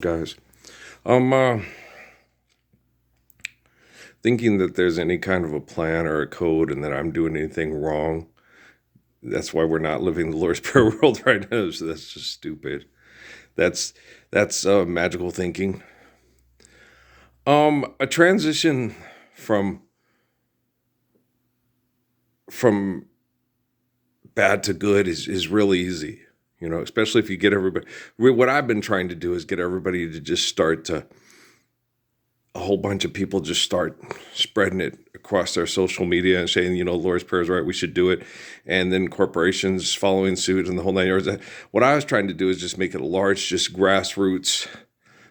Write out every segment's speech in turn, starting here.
Guys. I'm thinking that there's any kind of a plan or a code and that I'm doing anything wrong. That's why we're not living the Lord's Prayer world right now. So that's just stupid. That's that's magical thinking. A transition from from bad to good is really easy. Especially if you get everybody. What I've been trying to do is get everybody to just start to a whole bunch of people just start spreading it across their social media and saying, Lord's Prayer is right, we should do it. And then corporations following suit and the whole nine yards. What I was trying to do is just make it a large, just grassroots.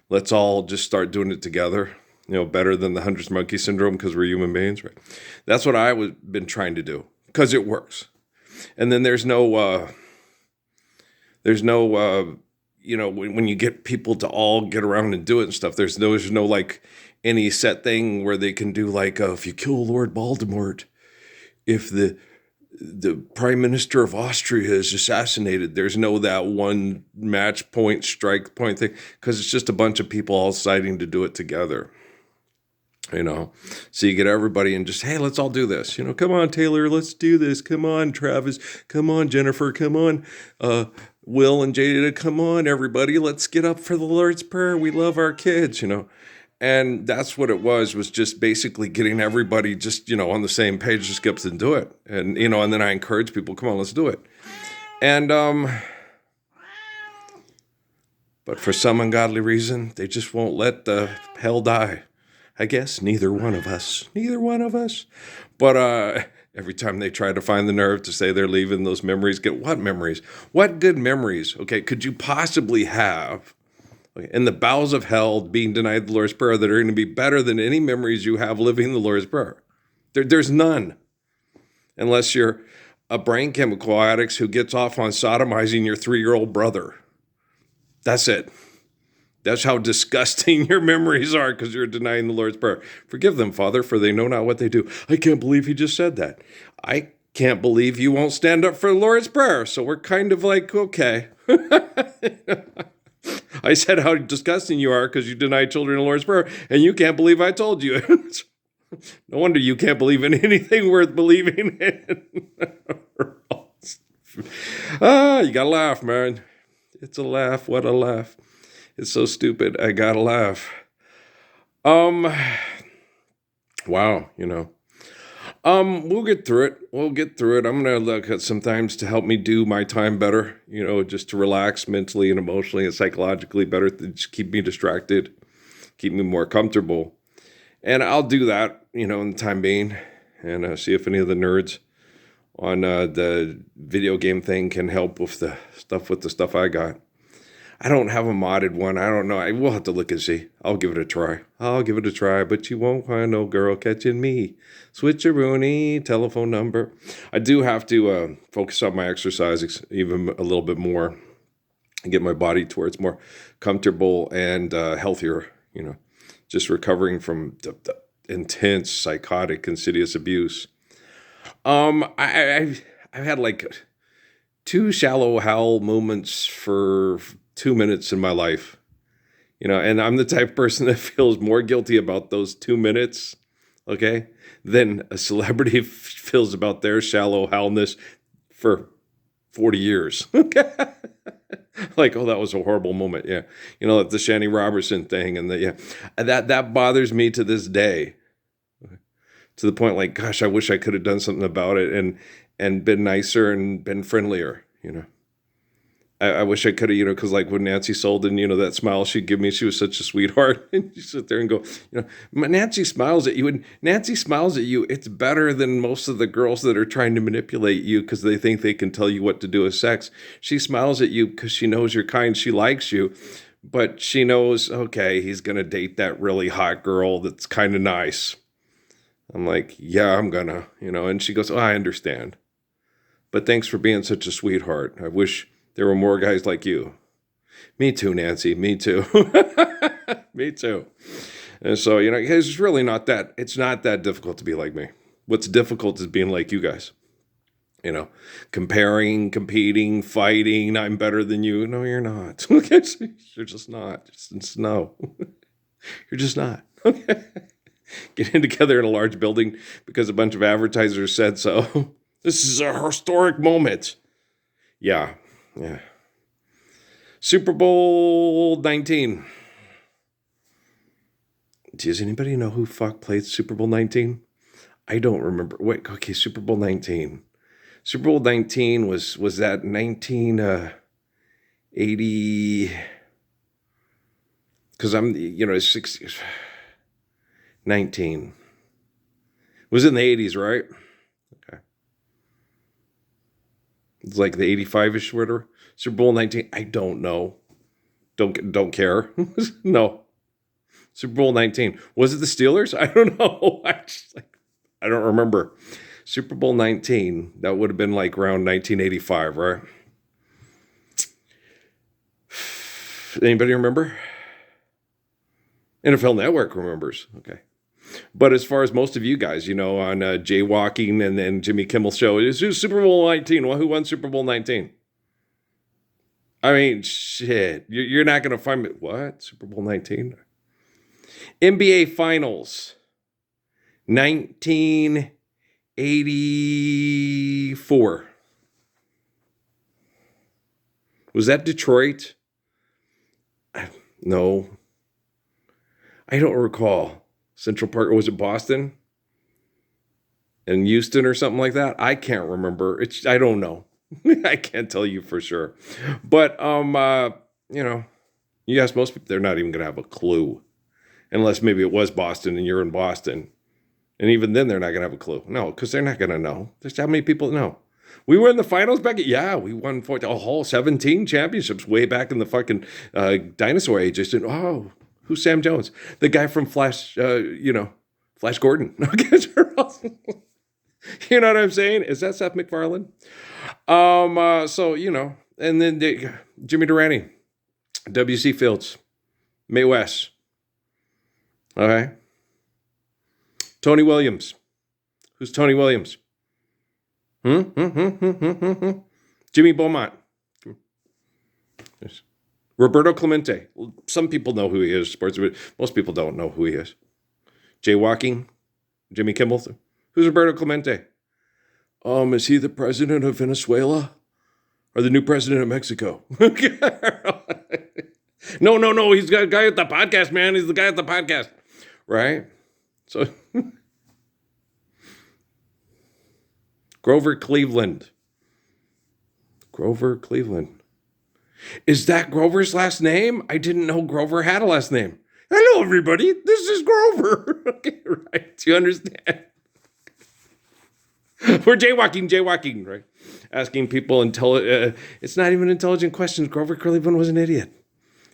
Let's all just start doing it together, better than the 100th monkey syndrome because we're human beings, right? That's what been trying to do because it works. And then there's no, when you get people to all get around and do it and stuff, there's no like any set thing where they can do like, if you kill Lord Voldemort, if the Prime Minister of Austria is assassinated, there's no that one match point, strike point thing, because it's just a bunch of people all deciding to do it together. So you get everybody and just, hey, let's all do this. Come on, Taylor, let's do this. Come on, Travis. Come on, Jennifer. Come on, Will and Jada. Come on, everybody. Let's get up for the Lord's Prayer. We love our kids, And that's what it was just basically getting everybody just, on the same page, just get up and do it. And, and then I encourage people, come on, let's do it. And, but for some ungodly reason, they just won't let the hell die. I guess neither one of us. But every time they try to find the nerve to say they're leaving those memories, get what memories? What good memories, okay, could you possibly have in the bowels of hell being denied the Lord's Prayer that are going to be better than any memories you have living the Lord's Prayer? There's none. Unless you're a brain chemical addict who gets off on sodomizing your 3-year-old brother. That's it. That's how disgusting your memories are because you're denying the Lord's Prayer. Forgive them, Father, for they know not what they do. I can't believe he just said that. I can't believe you won't stand up for the Lord's Prayer. So we're kind of like, okay. I said how disgusting you are because you deny children the Lord's Prayer, and you can't believe I told you. No wonder you can't believe in anything worth believing in. You gotta laugh, man. It's a laugh. What a laugh. It's so stupid. I gotta laugh. Wow, we'll get through it. I'm gonna look at some times to help me do my time better, just to relax mentally and emotionally and psychologically better, to just keep me distracted, keep me more comfortable. And I'll do that, in the time being, and see if any of the nerds on the video game thing can help with the stuff I got. I don't have a modded one. I don't know. I will have to look and see. I'll give it a try. But you won't find no girl catching me. Switcheroony, telephone number. I do have to focus on my exercise even a little bit more and get my body to where it's more comfortable and healthier. Just recovering from the intense, psychotic, insidious abuse. I've had like 2 shallow hell moments for 2 minutes in my life, and I'm the type of person that feels more guilty about those 2 minutes, okay, than a celebrity feels about their shallow hellness for 40 years. Like, oh, that was a horrible moment. Yeah. Like the Shani Robertson thing and that bothers me to this day, to the point like, gosh, I wish I could have done something about it and been nicer and been friendlier, I wish I could have, because like when Nancy Solden, that smile she'd give me, she was such a sweetheart. And you sit there and go, Nancy smiles at you. And Nancy smiles at you. It's better than most of the girls that are trying to manipulate you because they think they can tell you what to do with sex. She smiles at you because she knows you're kind. She likes you. But she knows, okay, he's going to date that really hot girl that's kind of nice. I'm like, yeah, I'm going to, And she goes, oh, I understand. But thanks for being such a sweetheart. I wish there were more guys like you. Me too, Nancy. Me too. Me too. And so, it's really it's not that difficult to be like me. What's difficult is being like you guys. You know, comparing, competing, fighting. I'm better than you. No, you're not. Okay, you're just not. Just no, you're just not. Okay, getting together in a large building because a bunch of advertisers said so. This is a historic moment. Yeah, yeah. Super Bowl 19. Does anybody know who fuck played Super Bowl 19? I don't remember. Wait, okay, Super Bowl 19. Super Bowl 19 was that 1980? Because I'm, 60, 19. Was in the 80s, right? Okay. It's like the 85-ish whatever. Super Bowl 19. I don't know. Don't care. No. Super Bowl 19. Was it the Steelers? I don't know. I don't remember. Super Bowl 19. That would have been like around 1985, right? Anybody remember? NFL Network remembers. Okay. But as far as most of you guys, on Jaywalking and then Jimmy Kimmel's show, is Super Bowl 19. Well, who won Super Bowl 19? I mean, shit. You're not going to find me. What? Super Bowl 19? NBA Finals. 1984. Was that Detroit? No. I don't recall. Central Park, or was it Boston? And Houston or something like that? I can't remember. I don't know. I can't tell you for sure. But you ask most people, they're not even gonna have a clue. Unless maybe it was Boston and you're in Boston. And even then they're not gonna have a clue. No, because they're not gonna know. There's how many people know. We were in the finals back we won a whole 17 championships way back in the fucking dinosaur age. I said, oh, who's Sam Jones? The guy from Flash, Flash Gordon. You know what I'm saying? Is that Seth MacFarlane? And then Jimmy Durante, W.C. Fields, Mae West. Okay. Tony Williams. Who's Tony Williams? Jimmy Beaumont. Roberto Clemente. Some people know who he is, sports, but most people don't know who he is. Jaywalking. Jimmy Kimmel. Who's Roberto Clemente? Is he the president of Venezuela? Or the new president of Mexico? No. He's the guy at the podcast, man. He's the guy at the podcast. Right? So, Grover Cleveland. Is that Grover's last name? I didn't know Grover had a last name. Hello, everybody. This is Grover. Okay, right. Do you understand? We're jaywalking, right? Asking people it's not even intelligent questions. Grover Cleveland was an idiot.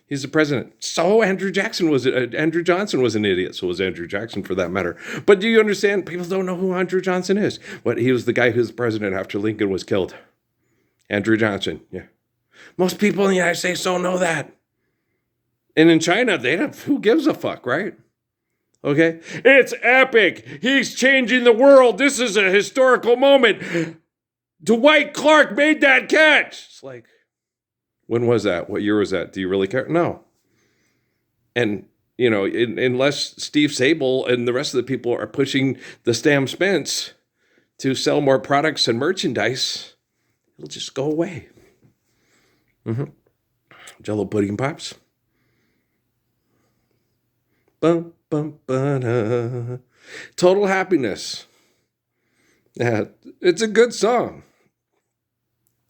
He's the president. So Andrew Johnson was an idiot. So was Andrew Jackson, for that matter. But do you understand? People don't know who Andrew Johnson is. But he was the guy who's president after Lincoln was killed. Andrew Johnson. Yeah. Most people in the United States don't know that. And in China, who gives a fuck, right? Okay? It's epic. He's changing the world. This is a historical moment. Dwight Clark made that catch. It's like, when was that? What year was that? Do you really care? No. And, unless Steve Sable and the rest of the people are pushing the Stam Spence to sell more products and merchandise, it'll just go away. Jello pudding pops. Bum, bum, ba-da. Total Happiness. Yeah, it's a good song.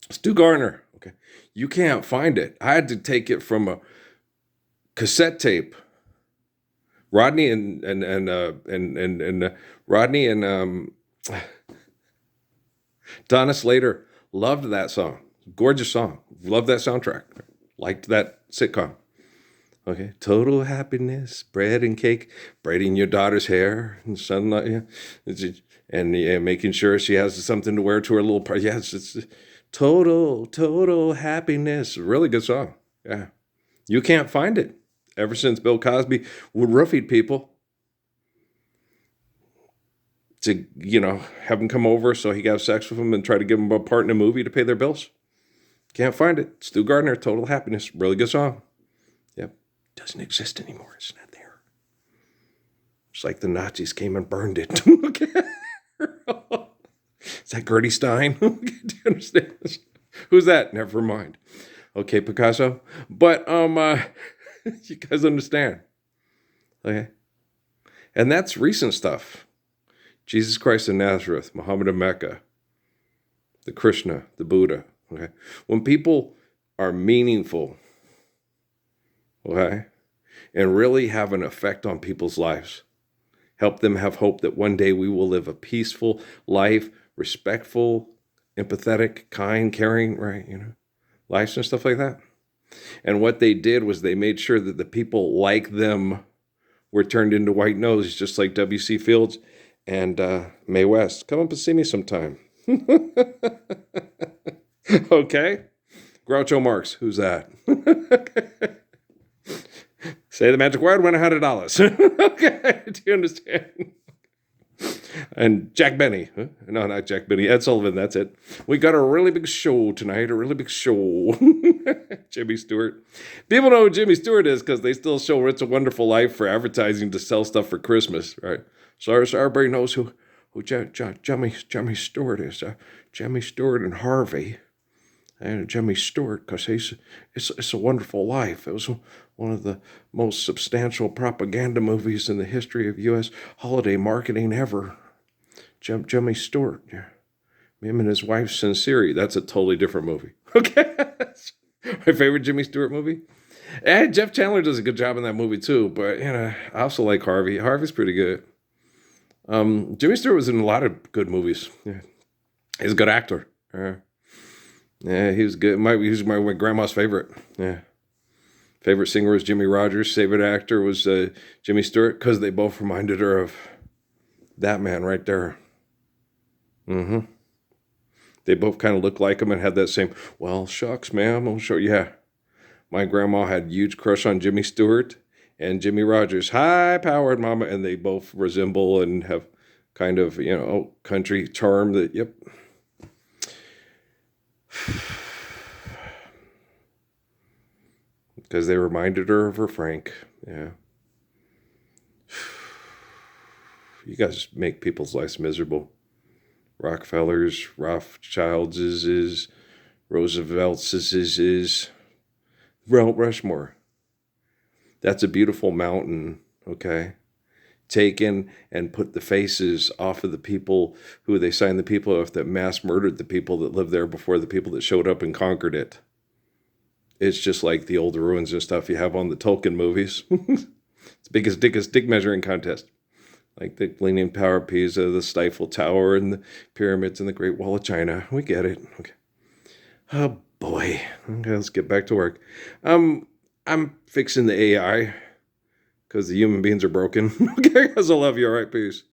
Stu Garner. Okay, you can't find it. I had to take it from a cassette tape. Rodney and Donna Slater loved that song. Gorgeous song. Loved that soundtrack. Liked that sitcom. Okay. Total Happiness, bread and cake, braiding your daughter's hair and sunlight. Yeah. And making sure she has something to wear to her little party. Yes, it's total happiness. Really good song. Yeah. You can't find it. Ever since Bill Cosby would roofied people. to, have him come over so he could have sex with him and try to give him a part in a movie to pay their bills. Can't find it. Stu Gardner, Total Happiness. Really good song. Yep. Doesn't exist anymore. It's not there. It's like the Nazis came and burned it. Okay. Is that Gertie Stein? Do you understand? Who's that? Never mind. Okay, Picasso. But you guys understand. Okay. And that's recent stuff. Jesus Christ of Nazareth, Muhammad of Mecca, the Krishna, the Buddha. Okay. When people are meaningful, okay, and really have an effect on people's lives, help them have hope that one day we will live a peaceful life, respectful, empathetic, kind, caring, right, lives and stuff like that. And what they did was they made sure that the people like them were turned into white noses, just like W.C. Fields and Mae West. Come up and see me sometime. Okay? Groucho Marx, who's that? Say the magic word, win $100. Okay, do you understand? And Jack Benny. Huh? No, not Jack Benny. Ed Sullivan, that's it. We got a really big show tonight, a really big show. Jimmy Stewart. People know who Jimmy Stewart is because they still show It's a Wonderful Life for advertising to sell stuff for Christmas, right? So everybody knows who Jimmy Stewart is. Jimmy Stewart and Harvey. And Jimmy Stewart, because it's a Wonderful Life. It was one of the most substantial propaganda movies in the history of U.S. holiday marketing ever. Jimmy Stewart, yeah. Him and his wife, Sincere. That's a totally different movie. Okay. My favorite Jimmy Stewart movie. And Jeff Chandler does a good job in that movie too, but I also like Harvey. Harvey's pretty good. Jimmy Stewart was in a lot of good movies. Yeah. He's a good actor. Yeah, he was good. He was my grandma's favorite. Yeah. Favorite singer was Jimmy Rogers. Favorite actor was Jimmy Stewart, because they both reminded her of that man right there. Mm-hmm. They both kind of looked like him and had that same, well, shucks, ma'am, I'll show you. Yeah. My grandma had a huge crush on Jimmy Stewart and Jimmy Rogers. High-powered mama, and they both resemble and have kind of, country charm that, yep. Because they reminded her of her Frank. Yeah. You guys make people's lives miserable. Rockefellers, Rothschilds, Roosevelt's, Mount Rushmore. That's a beautiful mountain, okay? Taken and put the faces off of the people who they signed the people off that mass murdered the people that lived there before the people that showed up and conquered it. It's just like the old ruins and stuff you have on the Tolkien movies. It's the biggest, dickest dick measuring contest. Like the Leaning Tower of Pisa, the Stifle Tower, and the pyramids and the Great Wall of China. We get it. Okay. Oh, boy. Okay, let's get back to work. I'm fixing the AI because the human beings are broken. Okay, guys, I love you. All right, peace.